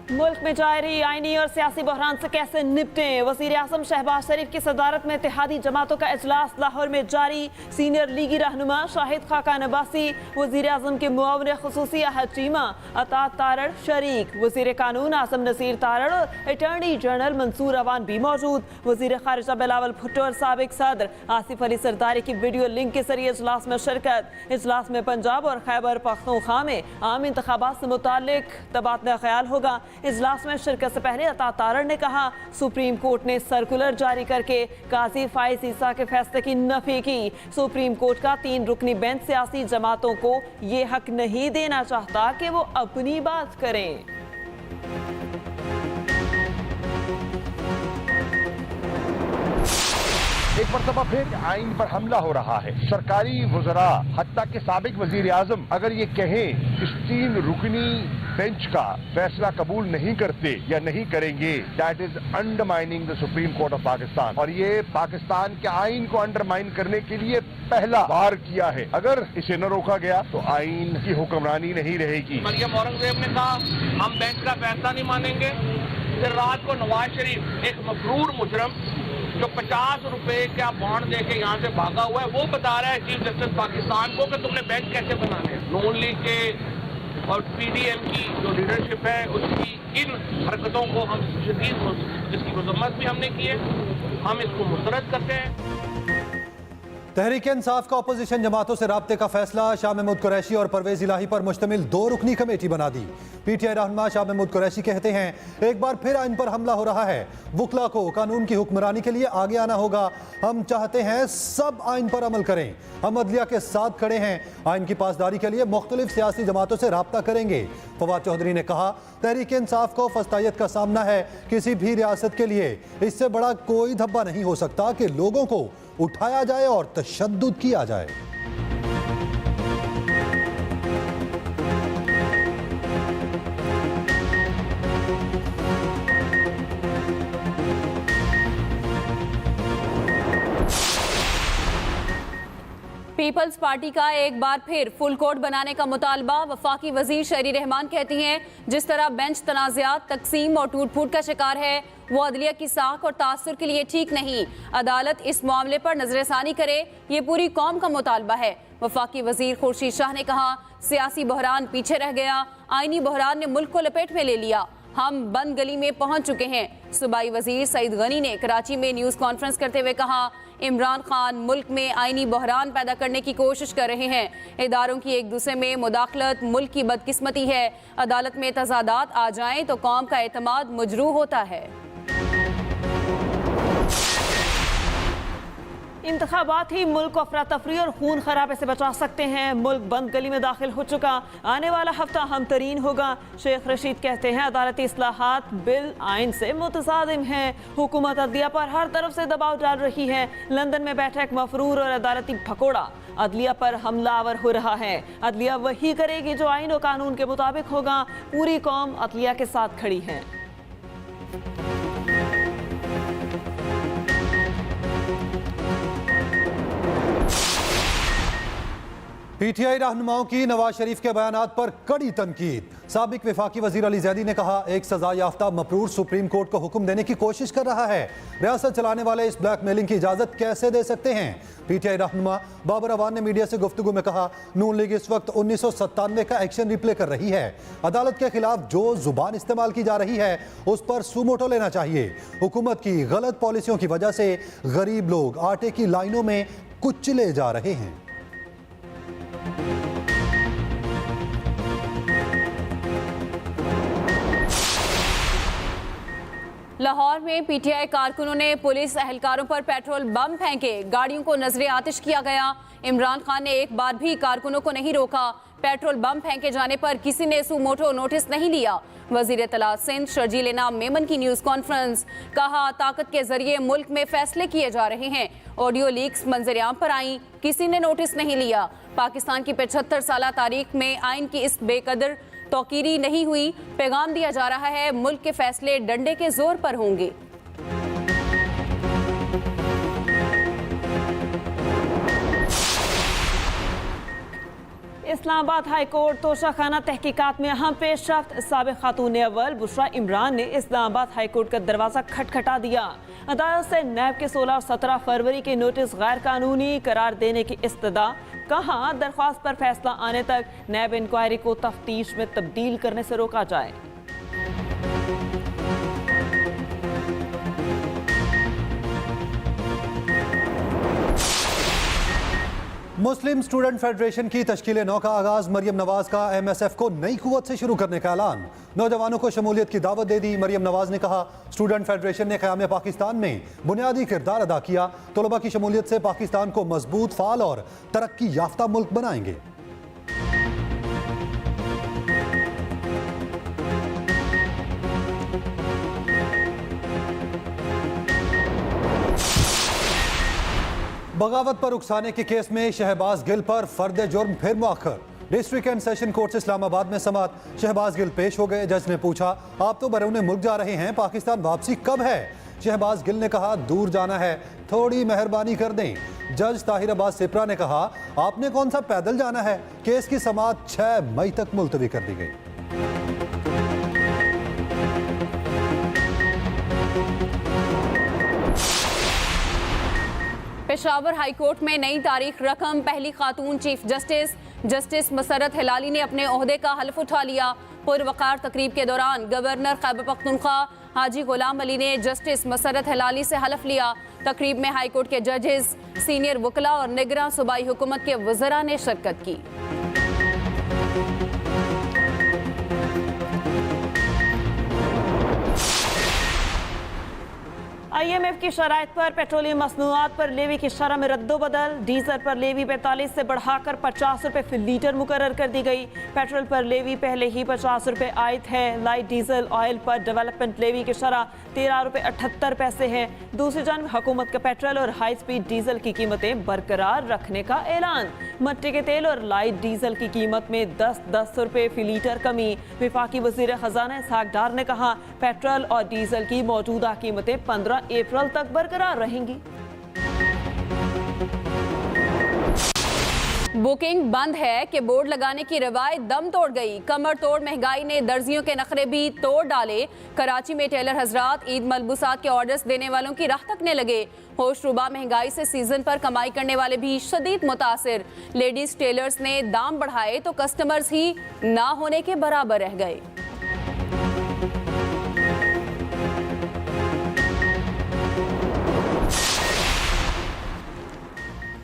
मुल्क में जारी आईनी और सियासी बहरान से कैसे निपटें। वज़ीर-ए-आज़म शहबाज शरीफ की सदारत में इत्तेहादी जमातों का इजलास लाहौर में जारी। सीनियर लीगी रहनुमा शाहिद खाकान अब्बासी, वज़ीर-ए-आज़म के मुआविन खुसूसी अहद चीमा अतात तारड़ शरीक। वज़ीर कानून आज़म नसीर तारड़ और अटॉर्नी जनरल मंसूर अवान भी मौजूद। वज़ीर खारिजा बिलावल भुट्टो और साबिक सदर आसिफ अली सरदारी की वीडियो लिंक के जरिए इजलास में शिरकत। इजलास में पंजाब और खैबर पख्तूनख्वा में आम इंतखाबात से मुताल्लिक तबादला ख्याल होगा। इजलास में शिरकत से पहले अता तारड़ ने कहा, सुप्रीम कोर्ट ने सर्कुलर जारी करके काजी फाइज ईसा के फैसले की नफी की। सुप्रीम कोर्ट का 3 रुकनी बेंच सियासी जमातों को ये हक नहीं देना चाहता कि वो अपनी बात करें। एक मरतबा फिर आइन पर हमला हो रहा है। सरकारी वज़रा हत्ता के साबिक वजीर आजम अगर ये कहें इस 3 रुकनी बेंच का फैसला कबूल नहीं करते या नहीं करेंगे, that is undermining the supreme court of Pakistan. और ये पाकिस्तान के आइन को अंडरमाइन करने के लिए पहला बार किया है। अगर इसे न रोका गया तो आइन की हुक्मरानी नहीं रहेगी। मरियम औरंगजेब ने कहा हम बेंच का फैसला नहीं मानेंगे। फिर रात को नवाज शरीफ एक मफरूर मुजरम जो 50 रुपए का बॉन्ड देके यहाँ से भागा हुआ है, वो बता रहा है चीफ जस्टिस पाकिस्तान को कि तुमने बेंच कैसे बनाने हैं। नून लीग के और पीडीएम की जो लीडरशिप है उसकी इन हरकतों को हम शदीद जिसकी मजम्मत भी हमने की है, हम इसको मुस्तरद करते हैं। तहरीक इंसाफ का अपोजिशन जमातों से राब्ते का फैसला। शाह महमूद कुरैशी और परवेज इलाही पर मुश्तमिल 2 रुकनी कमेटी बना दी। पीटीआई रहनुमा शाह महमूद कुरैशी कहते हैं, एक बार फिर आइन पर हमला हो रहा है। वकला को कानून की हुक्मरानी के लिए आगे आना होगा। हम चाहते हैं सब आइन पर अमल करें। हम अदलिया के साथ खड़े हैं। आइन की पासदारी के लिए मुख्तलिफ सियासी जमातों से राब्ता करेंगे। फवाद चौधरी ने कहा, तहरीक इंसाफ को फस्तायत का सामना है किसी भी रियासत के लिए। इससे बड़ा कोई धब्बा नहीं हो सकता कि लोगों को उठाया जाए और तशद्दुद किया जाए। पीपल्स पार्टी का एक बार फिर फुल कोर्ट बनाने का मुतालबा। वफाकी वजीर शहरी रहमान कहती हैं, जिस तरह बेंच तनाज़ात, तकसीम और टूट फूट का शिकार है, वो अदलिया की साख और तासुर के लिए ठीक नहीं। अदालत इस मामले पर नजरसानी करे, ये पूरी कौम का मुतालबा है। वफाकी वजीर खुर्शीद शाह ने कहा, सियासी बहरान पीछे रह गया, आईनी बहरान ने मुल्क को लपेट में ले लिया। हम बंद गली में पहुंच चुके हैं। सूबाई वजीर सईद गनी ने कराची में न्यूज़ कॉन्फ्रेंस करते हुए कहा, इमरान खान मुल्क में आईनी बहरान पैदा करने की कोशिश कर रहे हैं। इदारों की एक दूसरे में मुदाखलत मुल्क की बदकिस्मती है। अदालत में तजादात आ जाएं तो कौम का एतमाद मजरूह होता है। इंतखाबात ही मुल्क को अफरा तफरी और खून खराबे से बचा सकते हैं। मुल्क बंद गली में दाखिल हो चुका, आने वाला हफ्ता हम तरीन होगा। शेख रशीद कहते हैं, अदालती इस्लाहात बिल आइन से मुतसादिम हैं। हुकूमत अदलिया पर हर तरफ से दबाव डाल रही है। लंदन में बैठा एक मफरूर और अदालती भगोड़ा अदलिया पर हमलावर हो रहा है। अदलिया वही करेगी जो आइन और कानून के मुताबिक होगा। पूरी कौम अदलिया के साथ खड़ी है। पीटीआई रहनुमाओं की नवाज शरीफ के बयानात पर कड़ी तनकीद। साबिक वफाकी वजीर अली जैदी ने कहा, एक सजा याफ्ता मफरूर सुप्रीम कोर्ट को हुक्म देने की कोशिश कर रहा है। रियासत चलाने वाले इस ब्लैकमेलिंग की इजाजत कैसे दे सकते हैं। पीटीआई रहनुमा बाबर अवान ने मीडिया से गुफ्तगू में कहा, नून लीग इस वक्त 1997 का एक्शन रिप्ले कर रही है। अदालत के खिलाफ जो जुबान इस्तेमाल की जा रही है उस पर सुमोटो लेना चाहिए। हुकूमत की गलत पॉलिसियों की वजह से गरीब लोग आटे की लाइनों में कुचले जा रहे हैं। लाहौर में पीटीआई कारकुनों ने पुलिस एहलकारों पर पेट्रोल बम फेंके, गाड़ियों को नजरे आतिश किया गया। इमरान खान ने एक बार भी कारकुनों को नहीं रोका। पेट्रोल बम फेंके जाने पर किसी ने सुमोटो नोटिस नहीं लिया। वजीर इत्तलात सिंध शर्जील इनाम मेमन की न्यूज़ कॉन्फ्रेंस, कहा, ताकत के जरिए मुल्क में फैसले किए जा रहे हैं। ऑडियो लीक्स मंजरेआम पर आई, किसी ने नोटिस नहीं लिया। पाकिस्तान की 75 साल तारीख में आइन की इस बेकदर तौकीरी नहीं हुई। पैगाम दिया जा रहा है, मुल्क के फैसले डंडे के जोर पर होंगे। इस्लामाबाद हाई कोर्ट तोशाखाना तहकीकात में अहम पेशरफ्त। साबिक खातून अव्वल बुशरा इमरान ने इस्लामाबाद हाई कोर्ट का दरवाजा खटखटा दिया। अदालत से नैब के 16 और 17 फरवरी के नोटिस गैर कानूनी करार देने की इस्तदा। कहा दरख्वास्त पर फैसला आने तक नैब इंक्वायरी को तफ्तीश में तब्दील करने से रोका जाए। मुस्लिम स्टूडेंट फेडरेशन की तश्कील नौ का आगाज। मरियम नवाज का MSF को नई कुव्वत से शुरू करने का ऐलान। नौजवानों को शमूलियत की दावत दे दी। मरियम नवाज ने कहा स्टूडेंट फेडरेशन ने क़याम पाकिस्तान में बुनियादी किरदार अदा किया। तलबा की शमूलियत से पाकिस्तान को मजबूत, फाल और तरक्की याफ्ता मुल्क बनाएंगे। बगावत पर उकसाने के केस में शहबाज गिल पर फर्द जुर्म फिर मुअख्खर। District and session court Islamabad में समात। शहबाज गिल पेश हो गए। जज ने पूछा आप तो बैरून मुल्क जा रहे हैं, पाकिस्तान वापसी कब है? शहबाज गिल ने कहा दूर जाना है, थोड़ी मेहरबानी कर दें। जज ताहिर अब्बास सिप्रा ने कहा आपने कौन सा पैदल जाना है? केस की समात 6 मई तक मुलतवी कर दी गई। पेशावर हाई कोर्ट में नई तारीख रकम। पहली खातून चीफ जस्टिस मसरत हिलाली ने अपने ओहदे का हल्फ उठा लिया। पुरवकार तकरीब के दौरान गवर्नर खैबर पख्तूनख्वा हाजी गुलाम अली ने जस्टिस मसरत हिलाली से हल्फ लिया। तकरीब में हाई कोर्ट के जजेस, सीनियर वकला और निगरान सूबाई हुकूमत के वज़रा ने शिरकत की। IMF की शराइत पर पेट्रोलियम मसनूआत पर लेवी की शरह में रद्दोबदल। डीजल पर लेवी 45 से बढ़ाकर 50 रुपये फी लीटर मुकर्रर कर दी गई। पेट्रोल पर लेवी पहले ही 50 रुपये आयद है। लाइट डीजल ऑयल पर डेवलपमेंट लेवी की शरह 13 रुपये 78 पैसे है। दूसरी जानब हुकूमत का पेट्रोल और हाई स्पीड डीजल की कीमतें बरकरार रखने का ऐलान। मट्टी के तेल और लाइट डीजल की कीमत में 10 रुपये फी लीटर कमी। विफाकी वज़ीर खजाना इसहाक डार ने कहा पेट्रोल और डीजल की मौजूदा कीमतें 15 अप्रैल तक बरकरार रहेंगी। बुकिंग बंद है कि बोर्ड लगाने की रवायत दम तोड़ गई। कमर तोड़ महंगाई ने दर्जियों के नखरे भी तोड़ डाले। कराची में टेलर हजरात ईद मलबूसात के ऑर्डर्स देने वालों की राह तकने लगे। होशरुबा महंगाई से सीजन पर कमाई करने वाले भी शदीद मुतासिर। लेडीज टेलर्स ने दाम बढ़ाए तो कस्टमर्स ही ना होने के बराबर रह गए।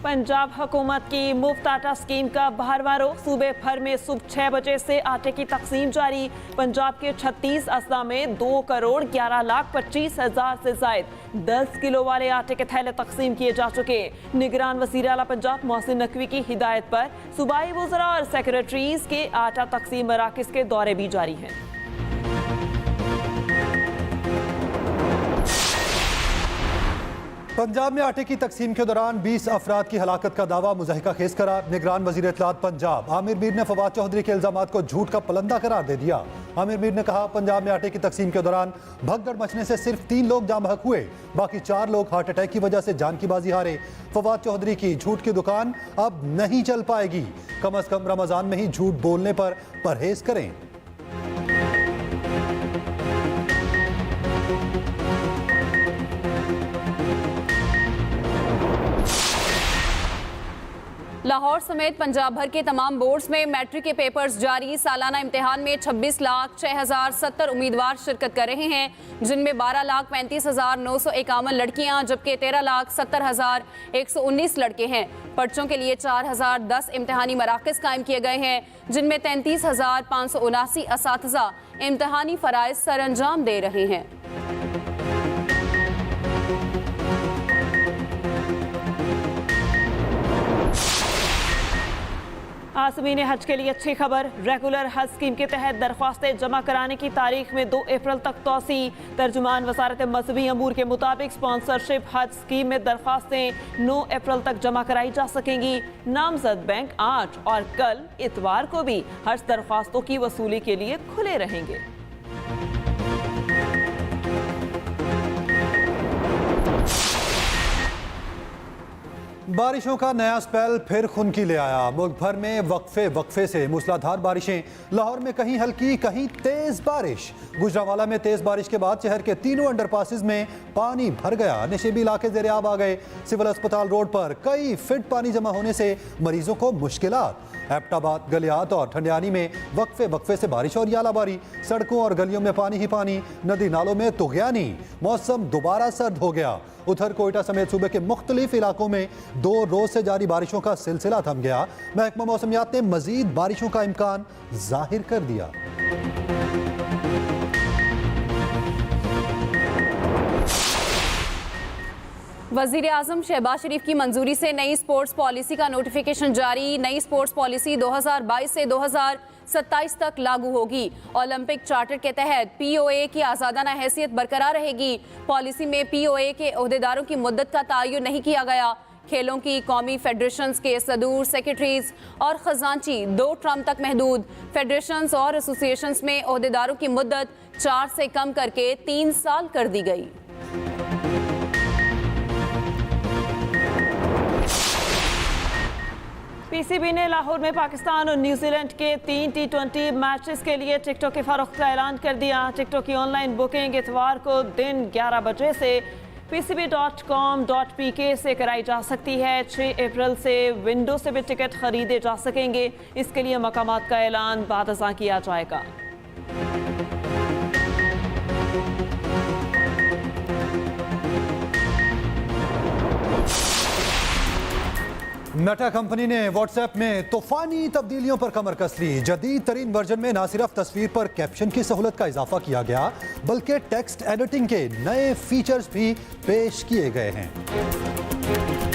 पंजाब हुकूमत की मुफ्त आटा स्कीम का बहरवां रोज़। सूबे भर में सुबह 6 बजे से आटे की तकसीम जारी। पंजाब के 36 अजला में 2,11,25,000 से जायद 10 किलो वाले आटे के थैले तकसीम किए जा चुके। निगरान वज़ीर आला पंजाब मोहसिन नकवी की हिदायत पर सूबाई वज़रा और सेक्रेटरीज के आटा तकसीम मराकज़ के दौरे भी जारी हैं। पंजाब में आटे की तकसीम के दौरान 20 अफराद की हलाकत का दावा मुज़ाहिका खेज करार। निगरान वज़ीर इत्तलात पंजाब आमिर मीर ने फवाद चौधरी के इल्ज़ामात को झूठ का पलंदा करार दे दिया। आमिर मीर ने कहा पंजाब में आटे की तकसीम के दौरान भगदड़ मचने से सिर्फ 3 लोग जाम बहक हुए, बाकी 4 लोग हार्ट अटैक की वजह से जान की बाजी हारे। फवाद चौधरी की झूठ की दुकान अब नहीं चल पाएगी। कम अज कम रमजान में ही झूठ बोलने पर परहेज करें। लाहौर समेत पंजाब भर के तमाम बोर्ड्स में मैट्रिक के पेपर्स जारी। सालाना इम्तिहान में 26,06,070 उम्मीदवार शिरकत कर रहे हैं, जिनमें 12,35,951 लड़कियां जबकि 13,70,119 लड़के हैं। पर्चों के लिए 4,010 इम्तिहानी मराकज़ कायम किए गए हैं, जिनमें 33,579 असातिज़ा इम्तिहानी फ़राइज़ सरअंजाम दे रहे हैं। आसमीन हज के लिए अच्छी खबर। रेगुलर हज स्कीम के तहत दरख्वास्तें जमा कराने की तारीख में 2 अप्रैल तक तोसी। तर्जुमान वजारत मजहबी अमूर के मुताबिक स्पॉन्सरशिप हज स्कीम में दरख्वास्तें 9 अप्रैल तक जमा कराई जा सकेंगी। नामजद बैंक आज और कल इतवार को भी हज दरख्वास्तों की वसूली के लिए खुले रहेंगे। बारिशों का नया स्पेल फिर खुनकी ले आया। मुल्क भर में वक्फे से मूसलाधार बारिशें। लाहौर में कहीं हल्की कहीं तेज बारिश। गुजरावाला में तेज बारिश के बाद शहर के तीनों अंडरपासेस में पानी भर गया। नशेबी इलाके ज़ेरे-आब आ गए। सिविल अस्पताल रोड पर कई फीट पानी जमा होने से मरीजों को मुश्किलात। एबटाबाद, गलियात और ठंडियानी में वक्फे से बारिश और यालाबारी। सड़कों और गलियों में पानी ही पानी। नदी नालों में तुगयानी। मौसम दोबारा सर्द हो गया। उधर कोयटा समेत सूबे के मुख्तलिफ इलाकों में 2 रोज से जारी बारिशों का सिलसिला थम गया। महकमा मौसमियात ने मजीद बारिशों का इम्कान जाहिर कर दिया। वजीर आजम शहबाज शरीफ की मंजूरी से नई स्पोर्ट्स पॉलिसी का नोटिफिकेशन जारी। नई स्पोर्ट्स पॉलिसी 2022 से 2027 तक लागू होगी। ओलंपिक चार्टर के तहत पीओए की आज़ादाना हैसियत बरकरार रहेगी। पॉलिसी में पीओए के ओहदेदारों की मुद्दत का तयन नहीं किया गया। खेलों की कौमी फेडरेशंस के सदूर, सेक्रेटरीज और खजांची 2 टर्म तक महदूद। फेडरेशंस और एसोसिएशंस में ओहदेदारों की मुद्दत 4 से कम करके 3 साल कर दी गई। पीसीबी ने लाहौर में पाकिस्तान और न्यूजीलैंड के 3 T20 मैचेस के लिए टिकटों के फरोख्त का ऐलान कर दिया। टिकटों की ऑनलाइन बुकिंग इतवार को दिन 11 बजे से pcb.com.pk से कराई जा सकती है। 6 अप्रैल से विंडो से भी टिकट खरीदे जा सकेंगे। इसके लिए मकामात का ऐलान बाद अज़ां किया जाएगा। मेटा कंपनी ने व्हाट्सएप में तूफानी तब्दीलियों पर कमर कस ली। जदीद तरीन वर्जन में न सिर्फ तस्वीर पर कैप्शन की सहूलत का इजाफा किया गया, बल्कि टेक्स्ट एडिटिंग के नए फीचर्स भी पेश किए गए हैं।